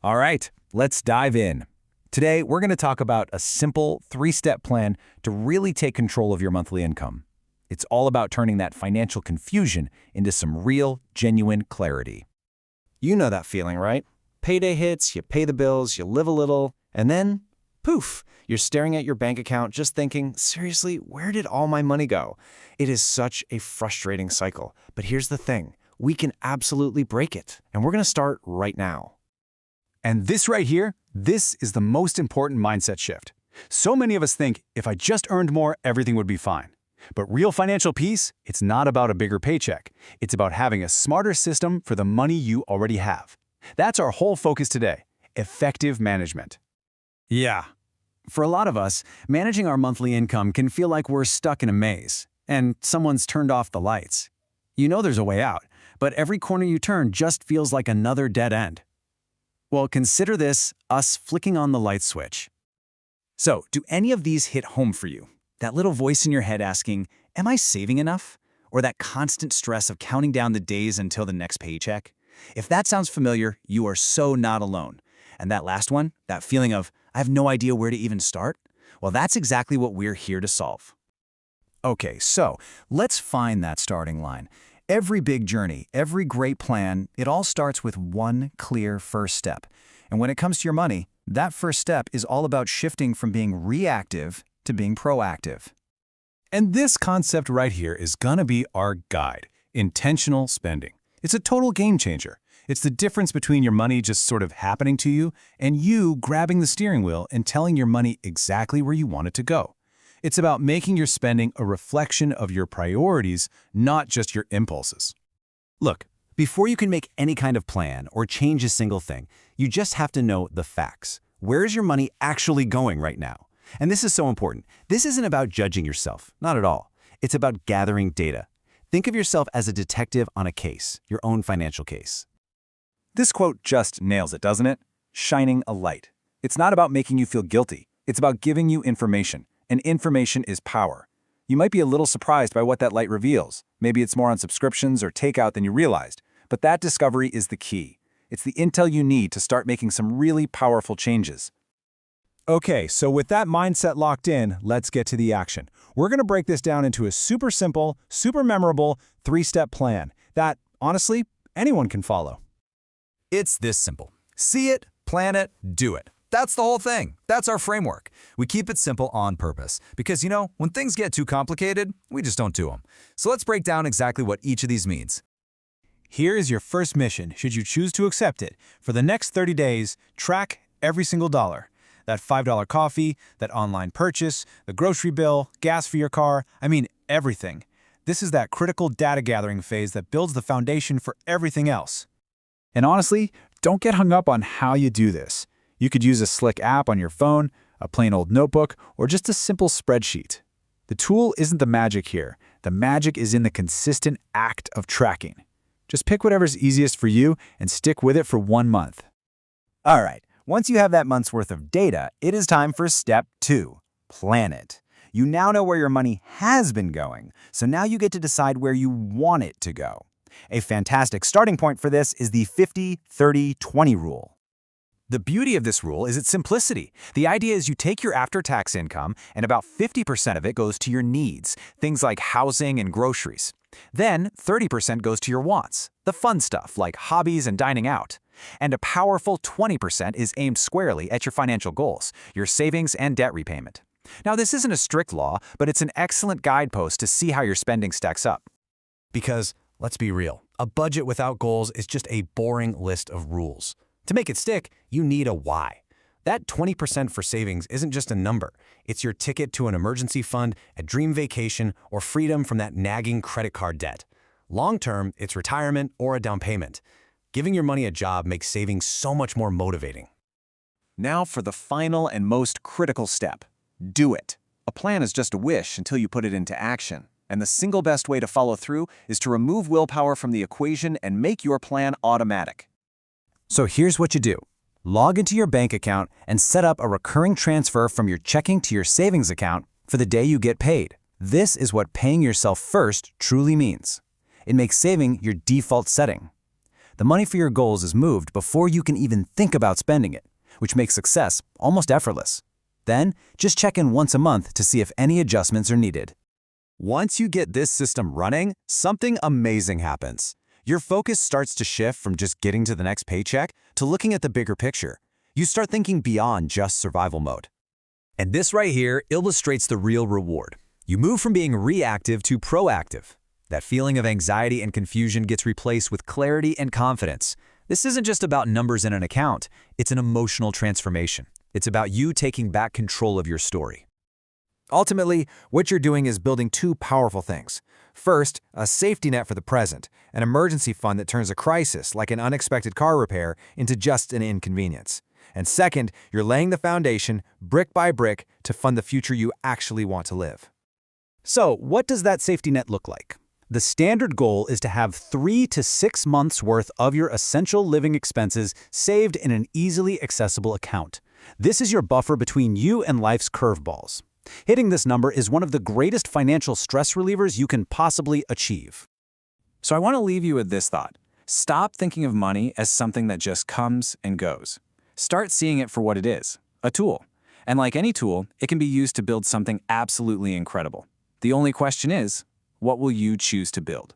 All right, let's dive in. Today, we're going to talk about a simple three-step plan to really take control of your monthly income. It's all about turning that financial confusion into some real, genuine clarity. You know that feeling, right? Payday hits, you pay the bills, you live a little, and then, poof, you're staring at your bank account just thinking, seriously, where did all my money go? It is such a frustrating cycle. But here's the thing, we can absolutely break it, and we're going to start right now. And this right here, this is the most important mindset shift. So many of us think if I just earned more, everything would be fine. But real financial peace, it's not about a bigger paycheck. It's about having a smarter system for the money you already have. That's our whole focus today, effective management. Yeah. For a lot of us, managing our monthly income can feel like we're stuck in a maze, and someone's turned off the lights. You know there's a way out, but every corner you turn just feels like another dead end. Well, consider this us flicking on the light switch. So, do any of these hit home for you? That little voice in your head asking, am I saving enough? Or that constant stress of counting down the days until the next paycheck? If that sounds familiar, you are so not alone. And that last one, that feeling of, I have no idea where to even start? Well, that's exactly what we're here to solve. Okay, so let's find that starting line. Every big journey, every great plan, it all starts with one clear first step. And when it comes to your money, that first step is all about shifting from being reactive to being proactive. And this concept right here is gonna be our guide, intentional spending. It's a total game changer. It's the difference between your money just sort of happening to you and you grabbing the steering wheel and telling your money exactly where you want it to go. It's about making your spending a reflection of your priorities, not just your impulses. Look, before you can make any kind of plan or change a single thing, you just have to know the facts. Where is your money actually going right now? And this is so important. This isn't about judging yourself, not at all. It's about gathering data. Think of yourself as a detective on a case, your own financial case. This quote just nails it, doesn't it? Shining a light. It's not about making you feel guilty. It's about giving you information. And information is power. You might be a little surprised by what that light reveals. Maybe it's more on subscriptions or takeout than you realized. But that discovery is the key. It's the intel you need to start making some really powerful changes. Okay, so with that mindset locked in, let's get to the action. We're gonna break this down into a super simple, super memorable three-step plan that, honestly, anyone can follow. It's this simple. See it, plan it, do it. That's the whole thing. That's our framework. We keep it simple on purpose because, when things get too complicated, we just don't do them. So let's break down exactly what each of these means. Here is your first mission, should you choose to accept it. For the next 30 days, track every single dollar. That $5 coffee, that online purchase, the grocery bill, gas for your car, everything. This is that critical data gathering phase that builds the foundation for everything else. And honestly, don't get hung up on how you do this. You could use a slick app on your phone, a plain old notebook, or just a simple spreadsheet. The tool isn't the magic here. The magic is in the consistent act of tracking. Just pick whatever's easiest for you and stick with it for 1 month. All right, once you have that month's worth of data, it is time for step 2, plan it. You now know where your money has been going, so now you get to decide where you want it to go. A fantastic starting point for this is the 50-30-20 rule. The beauty of this rule is its simplicity. The idea is you take your after-tax income and about 50% of it goes to your needs, things like housing and groceries. Then 30% goes to your wants, the fun stuff like hobbies and dining out. And a powerful 20% is aimed squarely at your financial goals, your savings and debt repayment. Now, this isn't a strict law, but it's an excellent guidepost to see how your spending stacks up. Because, let's be real, a budget without goals is just a boring list of rules. To make it stick, you need a why. That 20% for savings isn't just a number. It's your ticket to an emergency fund, a dream vacation, or freedom from that nagging credit card debt. Long-term, it's retirement or a down payment. Giving your money a job makes saving so much more motivating. Now for the final and most critical step. Do it. A plan is just a wish until you put it into action. And the single best way to follow through is to remove willpower from the equation and make your plan automatic. So here's what you do. Log into your bank account and set up a recurring transfer from your checking to your savings account for the day you get paid. This is what paying yourself first truly means. It makes saving your default setting. The money for your goals is moved before you can even think about spending it, which makes success almost effortless. Then, just check in once a month to see if any adjustments are needed. Once you get this system running, something amazing happens. Your focus starts to shift from just getting to the next paycheck to looking at the bigger picture. You start thinking beyond just survival mode. And this right here illustrates the real reward. You move from being reactive to proactive. That feeling of anxiety and confusion gets replaced with clarity and confidence. This isn't just about numbers in an account. It's an emotional transformation. It's about you taking back control of your story. Ultimately, what you're doing is building two powerful things. First, a safety net for the present, an emergency fund that turns a crisis, like an unexpected car repair, into just an inconvenience. And second, you're laying the foundation, brick by brick, to fund the future you actually want to live. So, what does that safety net look like? The standard goal is to have 3 to 6 months' worth of your essential living expenses saved in an easily accessible account. This is your buffer between you and life's curveballs. Hitting this number is one of the greatest financial stress relievers you can possibly achieve. So I want to leave you with this thought. Stop thinking of money as something that just comes and goes. Start seeing it for what it is, a tool. And like any tool, it can be used to build something absolutely incredible. The only question is, what will you choose to build?